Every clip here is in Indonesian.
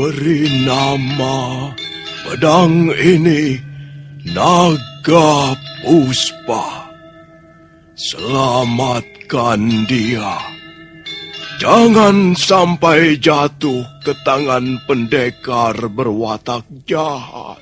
Beri nama pedang ini Naga Puspa. Selamatkan dia. Jangan sampai jatuh ke tangan pendekar berwatak jahat.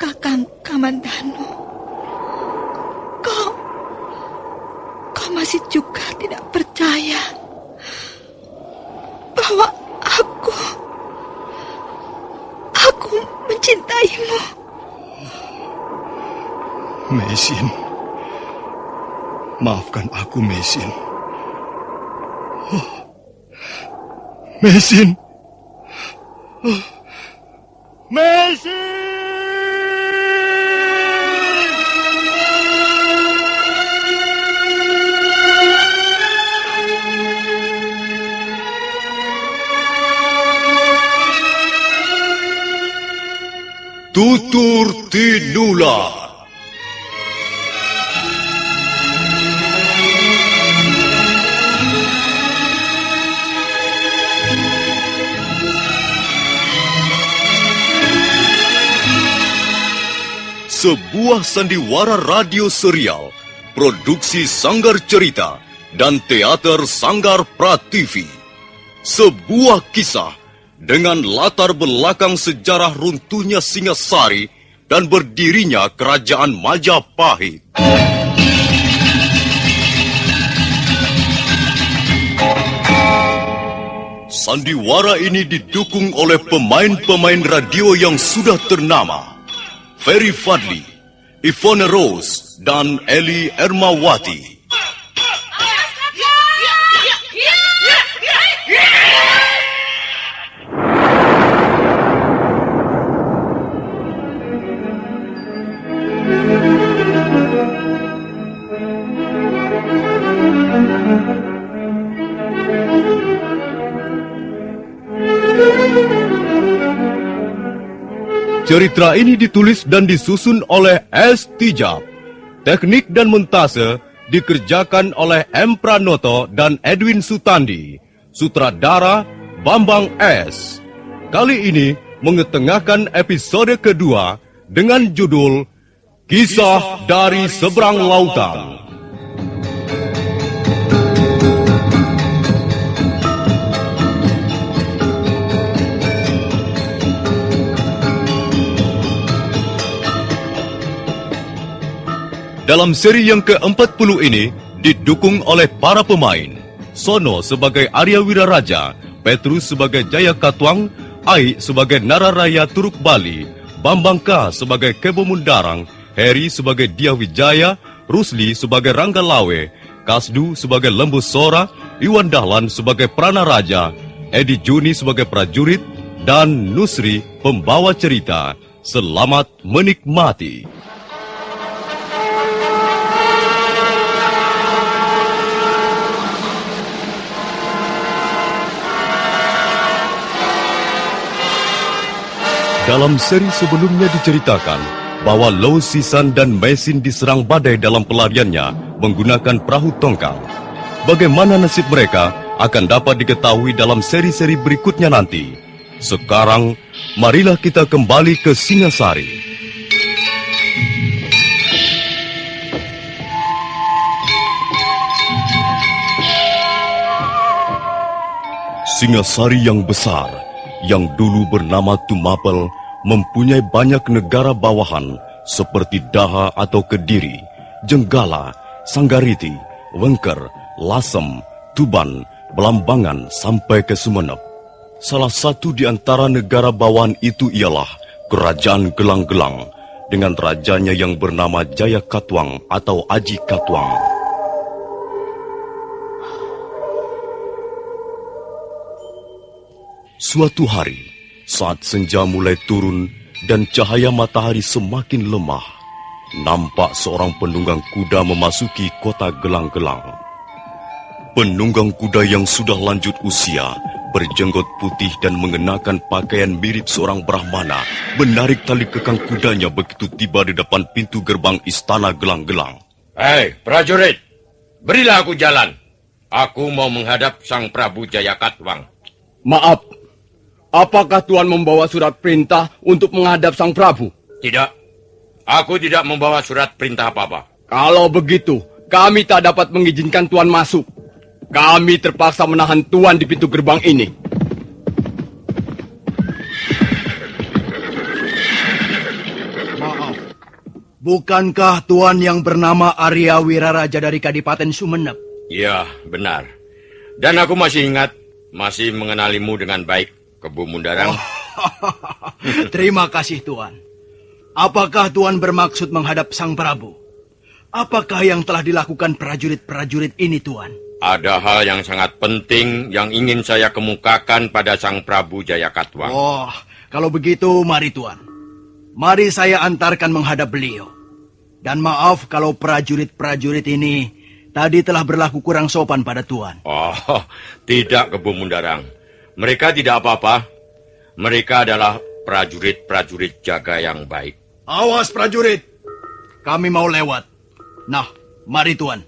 Kakang Kamandanu, kau masih juga tidak percaya bahwa aku mencintaimu. Meisin, maafkan aku, Meisin. Meisin. Meisin! Tutur Tinula. Sebuah sandiwara radio serial, produksi Sanggar Cerita dan Teater Sanggar Prativi. Sebuah kisah dengan latar belakang sejarah runtuhnya Singasari dan berdirinya Kerajaan Majapahit. Sandiwara ini didukung oleh pemain-pemain radio yang sudah ternama. Ferry Fadli, Ivone Rose, dan Eli Ermawati. Cerita ini ditulis dan disusun oleh S. Tijab. Teknik dan montase dikerjakan oleh M. Pranoto dan Edwin Sutandi. Sutradara Bambang S. Kali ini mengetengahkan episode kedua dengan judul Kisah dari Seberang Lautan. Dalam seri yang ke-40 ini didukung oleh para pemain. Sono sebagai Arya Wiraraja, Petrus sebagai Jaya Katwang, Ai sebagai Nararaya Turuk Bali, Bambang K sebagai Kebo Mundarang, Heri sebagai Dia Wijaya, Rusli sebagai Rangga Lawe, Kasdu sebagai Lembu Sora, Iwan Dahlan sebagai Prana Raja, Edi Juni sebagai prajurit, dan Nusri pembawa cerita. Selamat menikmati. Dalam seri sebelumnya diceritakan bahwa Lo Sisan dan Meisin diserang badai dalam pelariannya menggunakan perahu tongkang. Bagaimana nasib mereka akan dapat diketahui dalam seri-seri berikutnya nanti. Sekarang, marilah kita kembali ke Singasari. Singasari yang besar, yang dulu bernama Tumapel, mempunyai banyak negara bawahan seperti Daha atau Kediri, Jenggala, Sanggariti, Wengker, Lasem, Tuban, Belambangan sampai ke Sumenep. Salah satu di antara negara bawahan itu ialah Kerajaan Gelang-Gelang dengan rajanya yang bernama Jaya Katwang atau Aji Katwang. Suatu hari, saat senja mulai turun dan cahaya matahari semakin lemah, nampak seorang penunggang kuda memasuki kota Gelang-Gelang. Penunggang kuda yang sudah lanjut usia berjenggot putih dan mengenakan pakaian mirip seorang Brahmana, menarik tali kekang kudanya begitu tiba di depan pintu gerbang istana gelang-gelang. Hei, prajurit, berilah aku jalan. Aku mau menghadap Sang Prabu Jayakatwang. Maaf, apakah Tuan membawa surat perintah untuk menghadap Sang Prabu? Tidak, aku tidak membawa surat perintah apa-apa. Kalau begitu, kami tak dapat mengizinkan Tuan masuk. Kami terpaksa menahan Tuan di pintu gerbang ini. Maaf, bukankah Tuan yang bernama Arya Wiraraja dari Kadipaten Sumenep? Iya, benar. Dan aku masih ingat, masih mengenalimu dengan baik, Kebu Mundarang. Terima kasih Tuan. Apakah Tuan bermaksud menghadap Sang Prabu? Apakah yang telah dilakukan prajurit-prajurit ini, Tuan? Ada hal yang sangat penting yang ingin saya kemukakan pada Sang Prabu Jayakatwang. Oh, kalau begitu mari Tuan. Mari saya antarkan menghadap beliau. Dan maaf kalau prajurit-prajurit ini tadi telah berlaku kurang sopan pada Tuan. Oh, tidak, Kebu Mundarang. Mereka tidak apa-apa. Mereka adalah prajurit-prajurit jaga yang baik. Awas prajurit, kami mau lewat. Nah, mari Tuan.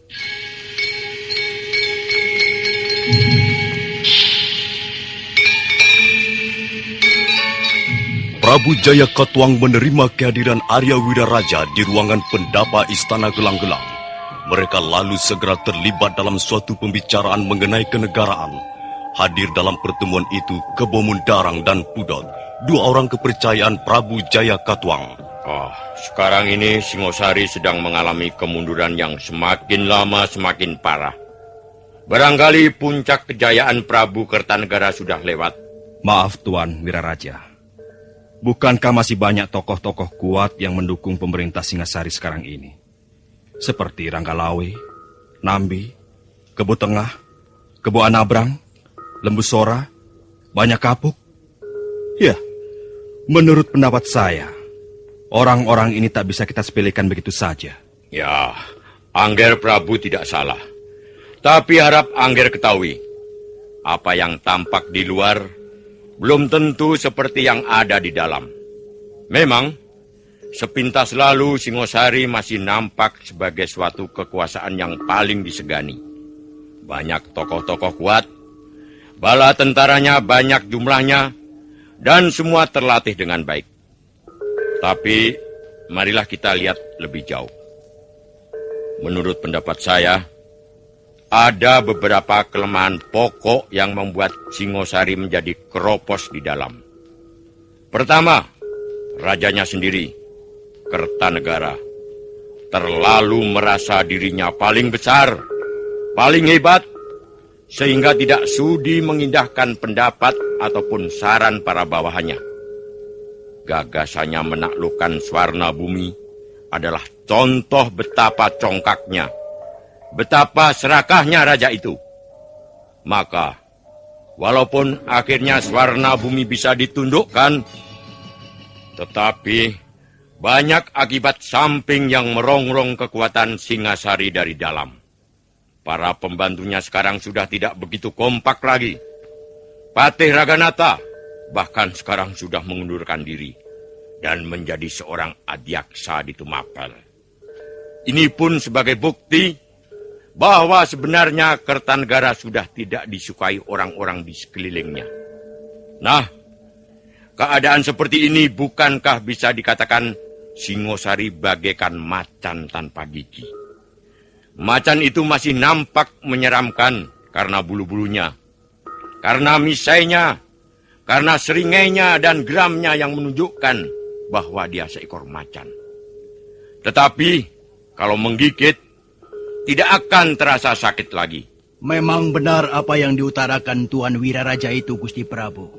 Prabu Jayakatwang menerima kehadiran Arya Wiraraja di ruangan pendapa istana gelang-gelang. Mereka lalu segera terlibat dalam suatu pembicaraan mengenai kenegaraan. Hadir dalam pertemuan itu Kebo Mundarang dan Pudot, dua orang kepercayaan Prabu Jayakatwang. Oh, sekarang ini Singosari sedang mengalami kemunduran yang semakin lama semakin parah. Barangkali puncak kejayaan Prabu Kertanegara sudah lewat. Maaf Tuan Wiraraja. Bukankah masih banyak tokoh-tokoh kuat yang mendukung pemerintah Singasari sekarang ini? Seperti Ranggalawe, Nambi, Kebo Tengah, Kebo Anabrang, Lembu Sora, Banyak Kapuk. Ya, menurut pendapat saya, orang-orang ini tak bisa kita sepelekan begitu saja. Ya, Angger Prabu tidak salah. Tapi harap Angger ketahui, apa yang tampak di luar belum tentu seperti yang ada di dalam. Memang, sepintas lalu Singosari masih nampak sebagai suatu kekuasaan yang paling disegani. Banyak tokoh-tokoh kuat, bala tentaranya banyak jumlahnya, dan semua terlatih dengan baik. Tapi, marilah kita lihat lebih jauh. Menurut pendapat saya, ada beberapa kelemahan pokok yang membuat Singosari menjadi keropos di dalam. Pertama, rajanya sendiri, Kertanegara, terlalu merasa dirinya paling besar, paling hebat, sehingga tidak sudi mengindahkan pendapat ataupun saran para bawahannya. Gagasannya menaklukkan Swarna Bumi adalah contoh betapa congkaknya, betapa serakahnya raja itu. Maka, walaupun akhirnya Swarna Bumi bisa ditundukkan, tetapi banyak akibat samping yang merongrong kekuatan Singasari dari dalam. Para pembantunya sekarang sudah tidak begitu kompak lagi. Patih Raganata bahkan sekarang sudah mengundurkan diri dan menjadi seorang adyaksa di Tumapel. Ini pun sebagai bukti bahwa sebenarnya Kertanegara sudah tidak disukai orang-orang di sekelilingnya. Nah, keadaan seperti ini bukankah bisa dikatakan Singosari bagaikan macan tanpa gigi? Macan itu masih nampak menyeramkan karena bulu-bulunya, karena misainya, karena seringainya dan geramnya yang menunjukkan bahwa dia seekor macan. Tetapi kalau menggigit, tidak akan terasa sakit lagi. Memang benar apa yang diutarakan Tuan Wiraraja itu, Gusti Prabu.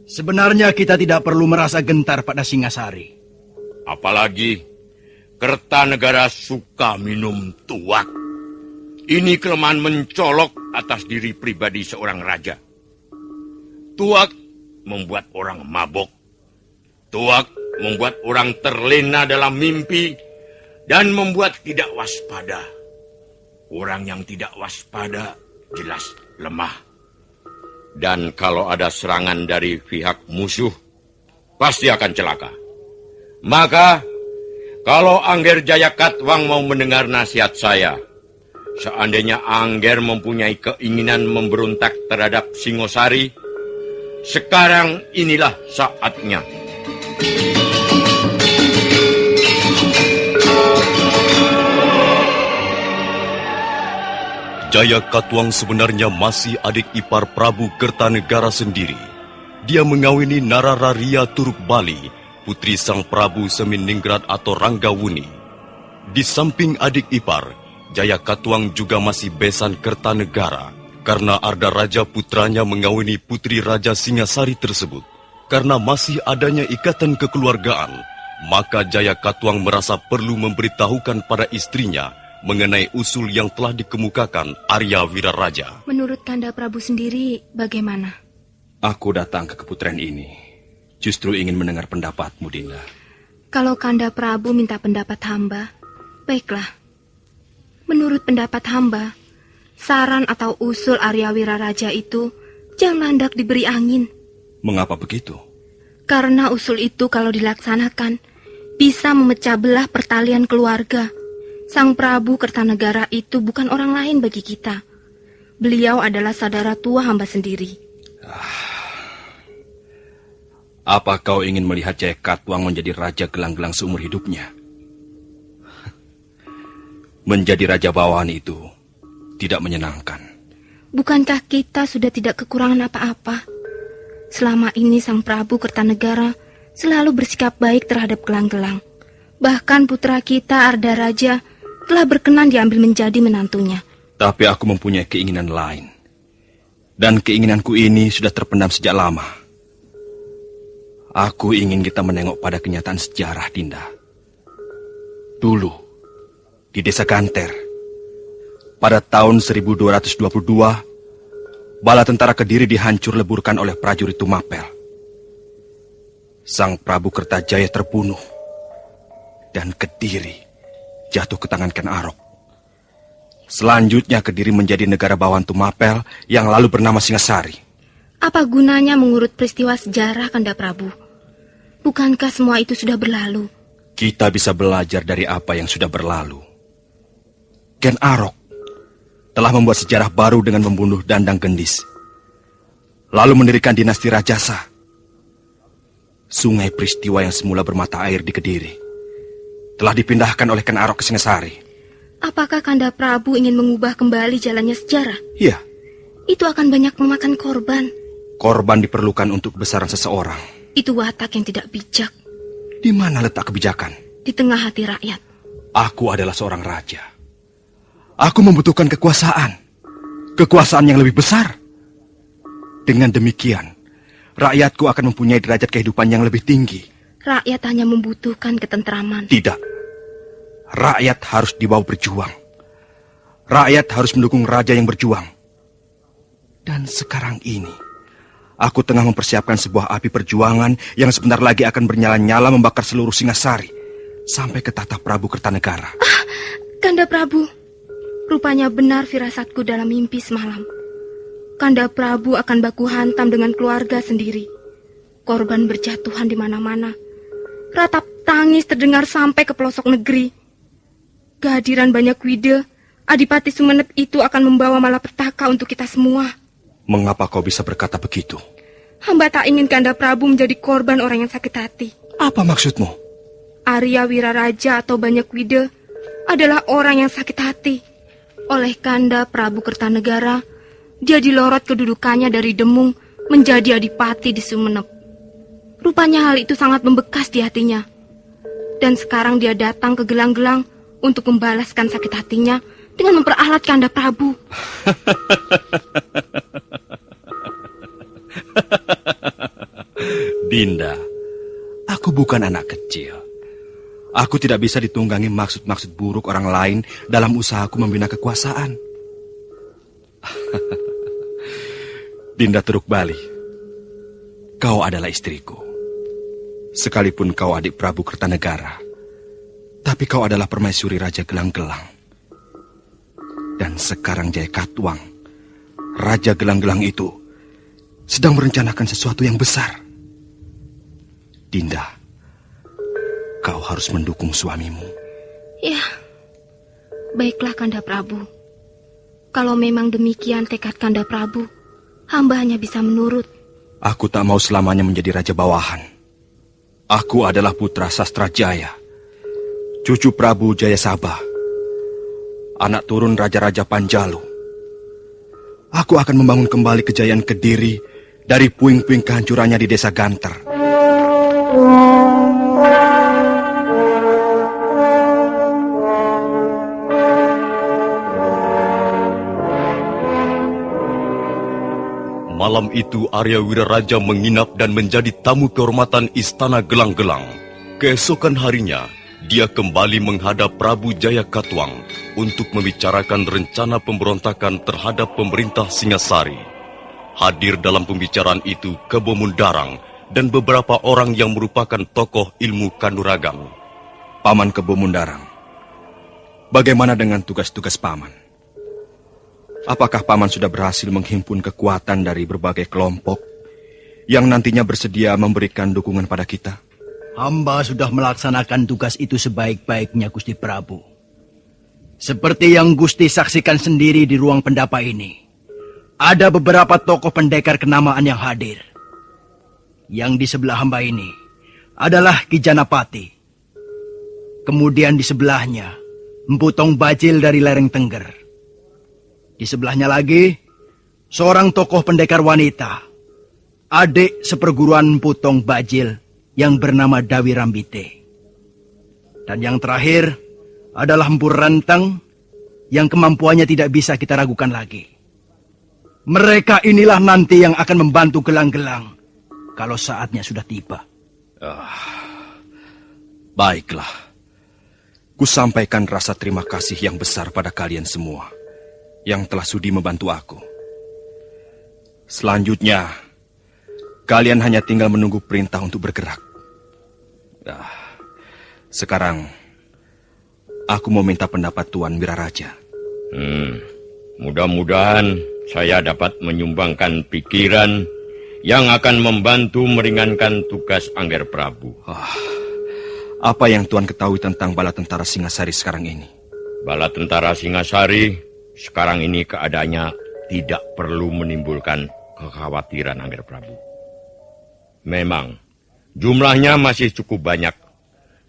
Sebenarnya kita tidak perlu merasa gentar pada Singasari. Apalagi Kertanegara suka minum tuak. Ini kelemahan mencolok atas diri pribadi seorang raja. Tuak membuat orang mabok. Tuak membuat orang terlena dalam mimpi dan membuat tidak waspada. Orang yang tidak waspada jelas lemah. Dan kalau ada serangan dari pihak musuh, pasti akan celaka. Maka, kalau Angger Jayakatwang mau mendengar nasihat saya, seandainya Angger mempunyai keinginan memberontak terhadap Singosari, sekarang inilah saatnya. Jayakatwang sebenarnya masih adik ipar Prabu Kertanegara sendiri. Dia mengawini Narararia Turukbali, putri sang Prabu Seminingrat atau Ranggawuni. Di samping adik ipar, Jayakatwang juga masih besan Kertanegara, karena Arda Raja putranya mengawini putri Raja Singasari tersebut. Karena masih adanya ikatan kekeluargaan, maka Jayakatwang merasa perlu memberitahukan pada istrinya mengenai usul yang telah dikemukakan Arya Wiraraja. Menurut Kanda Prabu sendiri, bagaimana? Aku datang ke keputren ini justru ingin mendengar pendapatmu, Dinda. Kalau Kanda Prabu minta pendapat hamba, baiklah. Menurut pendapat hamba, saran atau usul Arya Wiraraja itu jangan hendak diberi angin. Mengapa begitu? Karena usul itu kalau dilaksanakan, bisa memecah belah pertalian keluarga. Sang Prabu Kertanegara itu bukan orang lain bagi kita. Beliau adalah saudara tua hamba sendiri. Apa kau ingin melihat Jayakatwang menjadi raja gelang-gelang seumur hidupnya? Menjadi raja bawahan itu tidak menyenangkan. Bukankah kita sudah tidak kekurangan apa-apa? Selama ini Sang Prabu Kertanegara selalu bersikap baik terhadap gelang-gelang. Bahkan putra kita Arda Raja telah berkenan diambil menjadi menantunya. Tapi aku mempunyai keinginan lain. Dan keinginanku ini sudah terpendam sejak lama. Aku ingin kita menengok pada kenyataan sejarah, Dinda. Dulu, di desa Ganter, pada tahun 1222, bala tentara Kediri dihancur leburkan oleh prajurit Tumapel. Sang Prabu Kertajaya terbunuh, dan Kediri jatuh ke tangan Ken Arok. Selanjutnya Kediri menjadi negara bawahan Tumapel yang lalu bernama Singasari. Apa gunanya mengurut peristiwa sejarah, Kanda Prabu? Bukankah semua itu sudah berlalu? Kita bisa belajar dari apa yang sudah berlalu. Ken Arok telah membuat sejarah baru dengan membunuh Dandang Gendis, lalu mendirikan dinasti Rajasa. Sungai peristiwa yang semula bermata air di Kediri telah dipindahkan oleh Ken Arok ke Singasari. Apakah Kanda Prabu ingin mengubah kembali jalannya sejarah? Iya. Itu akan banyak memakan korban. Korban diperlukan untuk kebesaran seseorang. Itu watak yang tidak bijak. Di mana letak kebijakan? Di tengah hati rakyat. Aku adalah seorang raja. Aku membutuhkan kekuasaan. Kekuasaan yang lebih besar. Dengan demikian, rakyatku akan mempunyai derajat kehidupan yang lebih tinggi. Rakyat hanya membutuhkan ketentraman. Tidak. Rakyat harus dibawa berjuang. Rakyat harus mendukung raja yang berjuang. Dan sekarang ini, aku tengah mempersiapkan sebuah api perjuangan yang sebentar lagi akan bernyala-nyala membakar seluruh Singasari sampai ke tahta Prabu Kertanegara. Kanda Prabu, rupanya benar firasatku dalam mimpi semalam. Kanda Prabu akan baku hantam dengan keluarga sendiri. Korban berjatuhan di mana-mana. Ratap tangis terdengar sampai ke pelosok negeri. Kehadiran banyak wide, Adipati Sumenep itu akan membawa malapetaka untuk kita semua. Mengapa kau bisa berkata begitu? Hamba tak ingin Kanda Prabu menjadi korban orang yang sakit hati. Apa maksudmu? Arya Wiraraja atau Banyak Wide adalah orang yang sakit hati. Oleh Kanda Prabu Kertanegara, dia dilorot kedudukannya dari Demung menjadi Adipati di Sumenep. Rupanya hal itu sangat membekas di hatinya. Dan sekarang dia datang ke Gelang-Gelang untuk membalaskan sakit hatinya dengan memperalat Kanda Prabu. Dinda, aku bukan anak kecil. Aku tidak bisa ditunggangi maksud-maksud buruk orang lain dalam usahaku membina kekuasaan. Dinda Turukbali, kau adalah istriku. Sekalipun kau adik Prabu Kertanegara, tapi kau adalah permaisuri Raja Gelang-Gelang. Dan sekarang Jayakatwang, Raja Gelang-Gelang itu, sedang merencanakan sesuatu yang besar. Dinda, kau harus mendukung suamimu. Ya, baiklah Kanda Prabu. Kalau memang demikian tekad Kanda Prabu, hamba hanya bisa menurut. Aku tak mau selamanya menjadi raja bawahan. Aku adalah putra Sastra Jaya, cucu Prabu Jayasabha, anak turun raja-raja Panjalu. Aku akan membangun kembali kejayaan Kediri dari puing-puing kehancurannya di desa Ganter. Malam itu Arya Wiraraja menginap dan menjadi tamu kehormatan Istana Gelang-Gelang. Keesokan harinya, dia kembali menghadap Prabu Jayakatwang untuk membicarakan rencana pemberontakan terhadap pemerintah Singasari. Hadir dalam pembicaraan itu Kebo Mundarang dan beberapa orang yang merupakan tokoh ilmu kanuragan. Paman Kebo Mundarang, bagaimana dengan tugas-tugas Paman? Apakah Paman sudah berhasil menghimpun kekuatan dari berbagai kelompok yang nantinya bersedia memberikan dukungan pada kita? Hamba sudah melaksanakan tugas itu sebaik-baiknya, Gusti Prabu. Seperti yang Gusti saksikan sendiri di ruang pendapa ini, ada beberapa tokoh pendekar kenamaan yang hadir. Yang di sebelah hamba ini adalah Ki Janapati. Kemudian di sebelahnya, Empu Tong Bajil dari lereng Tengger. Di sebelahnya lagi, seorang tokoh pendekar wanita, adik seperguruan Empu Tong Bajil yang bernama Dawi Rambite. Dan yang terakhir adalah Empu Renteng yang kemampuannya tidak bisa kita ragukan lagi. Mereka inilah nanti yang akan membantu Gelang-Gelang kalau saatnya sudah tiba. Baiklah. Kusampaikan rasa terima kasih yang besar pada kalian semua yang telah sudi membantu aku. Selanjutnya, kalian hanya tinggal menunggu perintah untuk bergerak. Sekarang, aku mau minta pendapat Tuan Wiraraja. Mudah-mudahan saya dapat menyumbangkan pikiran yang akan membantu meringankan tugas Angger Prabu. Apa yang Tuan ketahui tentang bala tentara Singasari sekarang ini? Bala tentara Singasari sekarang ini keadaannya tidak perlu menimbulkan kekhawatiran Angger Prabu. Memang jumlahnya masih cukup banyak,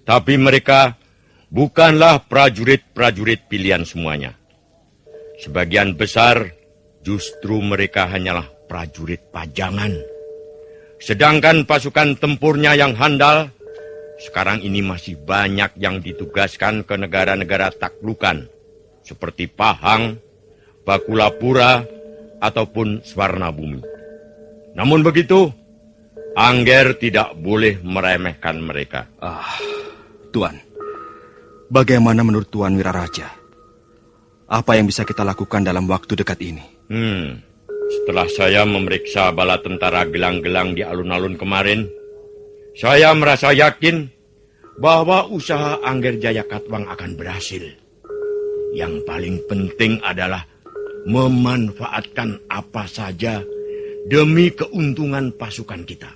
tapi mereka bukanlah prajurit-prajurit pilihan semuanya. Sebagian besar justru mereka hanyalah prajurit pajangan. Sedangkan pasukan tempurnya yang handal sekarang ini masih banyak yang ditugaskan ke negara-negara taklukan seperti Pahang, Bakulapura, ataupun Swarnabumi. Namun begitu, Angger tidak boleh meremehkan mereka. Tuan, bagaimana menurut Tuan Wiraraja? Apa yang bisa kita lakukan dalam waktu dekat ini? Setelah saya memeriksa bala tentara Gelang-Gelang di alun-alun kemarin, saya merasa yakin bahwa usaha Angger Jayakatwang akan berhasil. Yang paling penting adalah memanfaatkan apa saja demi keuntungan pasukan kita.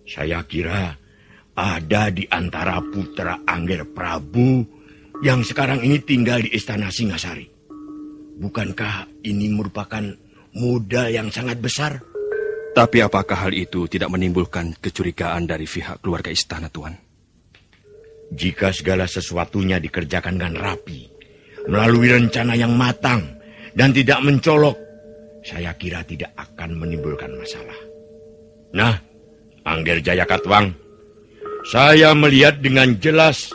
Saya kira ada di antara putra Angger Prabu yang sekarang ini tinggal di Istana Singasari. Bukankah ini merupakan modal yang sangat besar? Tapi apakah hal itu tidak menimbulkan kecurigaan dari pihak keluarga istana, Tuan? Jika segala sesuatunya dikerjakan dengan rapi, melalui rencana yang matang dan tidak mencolok, saya kira tidak akan menimbulkan masalah. Nah, Angger Jayakatwang, saya melihat dengan jelas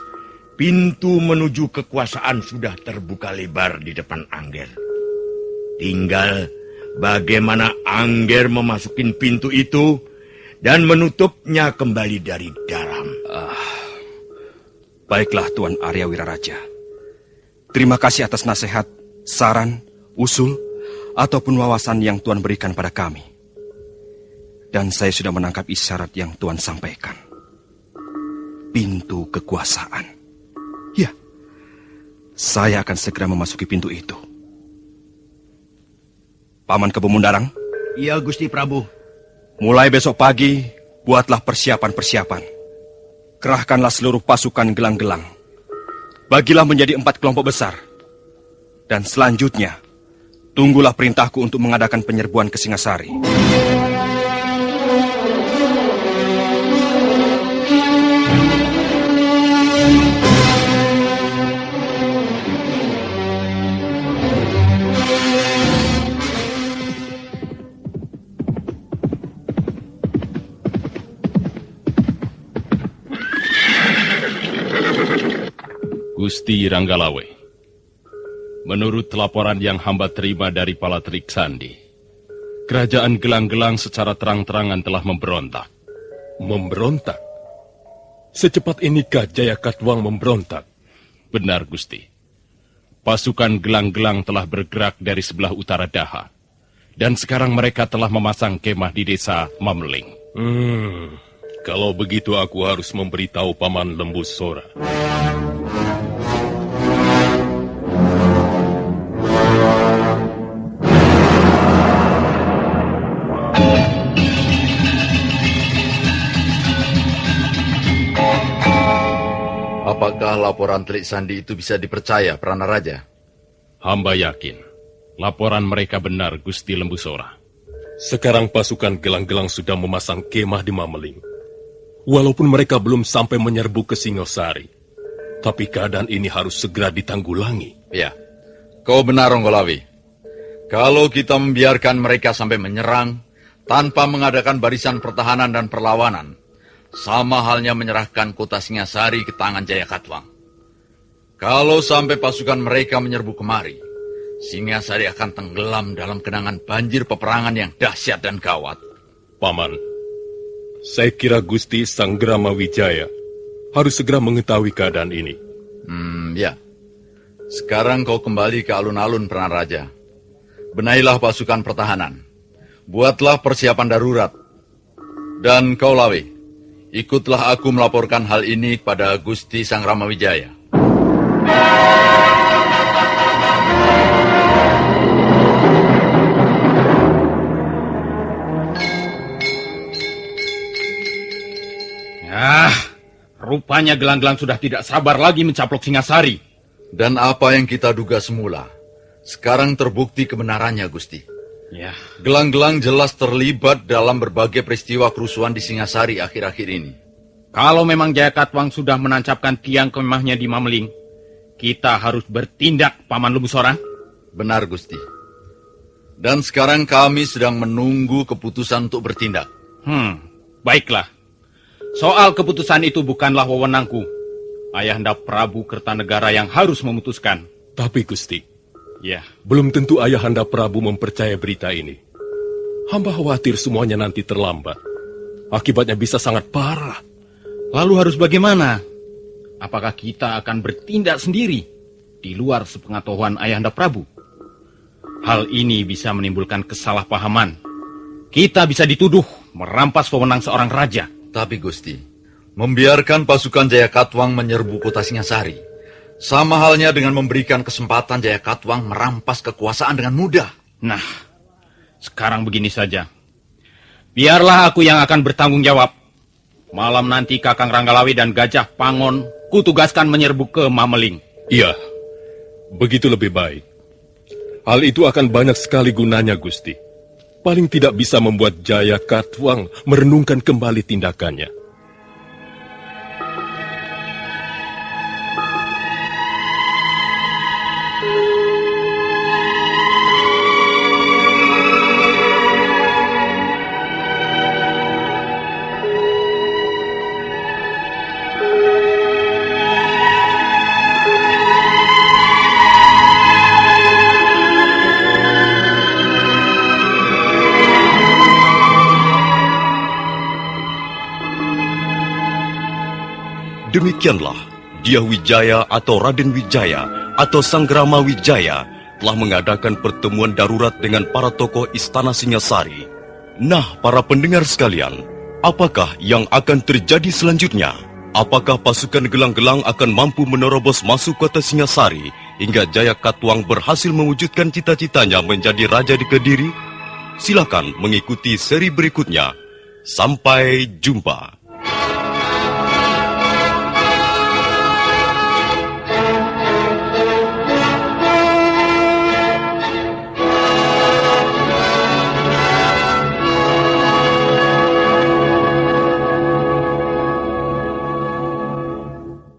pintu menuju kekuasaan sudah terbuka lebar di depan Angger. Tinggal bagaimana Angger memasukin pintu itu dan menutupnya kembali dari dalam. Baiklah Tuan Arya Wiraraja. Terima kasih atas nasihat, saran, usul, ataupun wawasan yang Tuan berikan pada kami. Dan saya sudah menangkap isyarat yang Tuan sampaikan. Pintu kekuasaan. Ya, saya akan segera memasuki pintu itu. Paman Kebo Mundarang, Iya, Gusti Prabu. Mulai besok pagi, buatlah persiapan-persiapan. Kerahkanlah seluruh pasukan gelang-gelang. Bagilah menjadi 4 kelompok besar. Dan selanjutnya, tunggulah perintahku untuk mengadakan penyerbuan ke Singasari. Gusti Ranggalawe, menurut laporan yang hamba terima dari Palatrik Sandi, kerajaan Gelang-Gelang secara terang-terangan telah memberontak. Memberontak? Secepat inikah Jayakatwang memberontak? Benar, Gusti. Pasukan Gelang-Gelang telah bergerak dari sebelah utara Daha, dan sekarang mereka telah memasang kemah di desa Mamling. Kalau begitu aku harus memberitahu Paman Lembu Sora. Apakah laporan Telik Sandi itu bisa dipercaya, Pranaraja? Hamba yakin, laporan mereka benar, Gusti Lembu Sora. Sekarang pasukan Gelang-Gelang sudah memasang kemah di Mameling. Walaupun mereka belum sampai menyerbu ke Singosari, tapi keadaan ini harus segera ditanggulangi. Ya, kau benar, Ronggolawi. Kalau kita membiarkan mereka sampai menyerang, tanpa mengadakan barisan pertahanan dan perlawanan, sama halnya menyerahkan kota Singasari ke tangan Jayakatwang. Kalau sampai pasukan mereka menyerbu kemari, Singasari akan tenggelam dalam genangan banjir peperangan yang dahsyat dan gawat. Paman, saya kira Gusti Sanggrama Wijaya harus segera mengetahui keadaan ini. Ya. Sekarang kau kembali ke alun-alun, Pranaraja. Benahilah pasukan pertahanan. Buatlah persiapan darurat. Dan kau, Lawe, ikutlah aku melaporkan hal ini kepada Gusti Sang Ramawijaya. Rupanya Gelang-Gelang sudah tidak sabar lagi mencaplok Singasari. Dan apa yang kita duga semula, sekarang terbukti kebenarannya, Gusti. Ya. Gelang-Gelang jelas terlibat dalam berbagai peristiwa kerusuhan di Singasari akhir-akhir ini. Kalau memang Jayakatwang sudah menancapkan tiang kemahnya di Mameling, kita harus bertindak, Paman Lembu Sora. Benar, Gusti. Dan sekarang kami sedang menunggu keputusan untuk bertindak. Baiklah. Soal keputusan itu bukanlah wewenangku. Ayahanda Prabu Kertanegara yang harus memutuskan. Tapi, Gusti, ya, belum tentu Ayahanda Prabu mempercaya berita ini. Hamba khawatir semuanya nanti terlambat. Akibatnya bisa sangat parah. Lalu harus bagaimana? Apakah kita akan bertindak sendiri di luar sepengetahuan Ayahanda Prabu? Hal ini bisa menimbulkan kesalahpahaman. Kita bisa dituduh merampas wewenang seorang raja. Tapi, Gusti, membiarkan pasukan Jayakatwang menyerbu kota Singasari sama halnya dengan memberikan kesempatan Jayakatwang merampas kekuasaan dengan mudah. Nah, sekarang begini saja. Biarlah aku yang akan bertanggung jawab. Malam nanti Kakang Ranggalawe dan Gajah Pangon kutugaskan menyerbu ke Mameling. Iya, begitu lebih baik. Hal itu akan banyak sekali gunanya, Gusti. Paling tidak bisa membuat Jayakatwang merenungkan kembali tindakannya. Demikianlah, Dyah Wijaya atau Raden Wijaya atau Sanggrama Wijaya telah mengadakan pertemuan darurat dengan para tokoh Istana Singasari. Nah, para pendengar sekalian, apakah yang akan terjadi selanjutnya? Apakah pasukan Gelang-Gelang akan mampu menerobos masuk kota Singasari hingga Jayakatwang berhasil mewujudkan cita-citanya menjadi raja di Kediri? silakan mengikuti seri berikutnya. Sampai jumpa.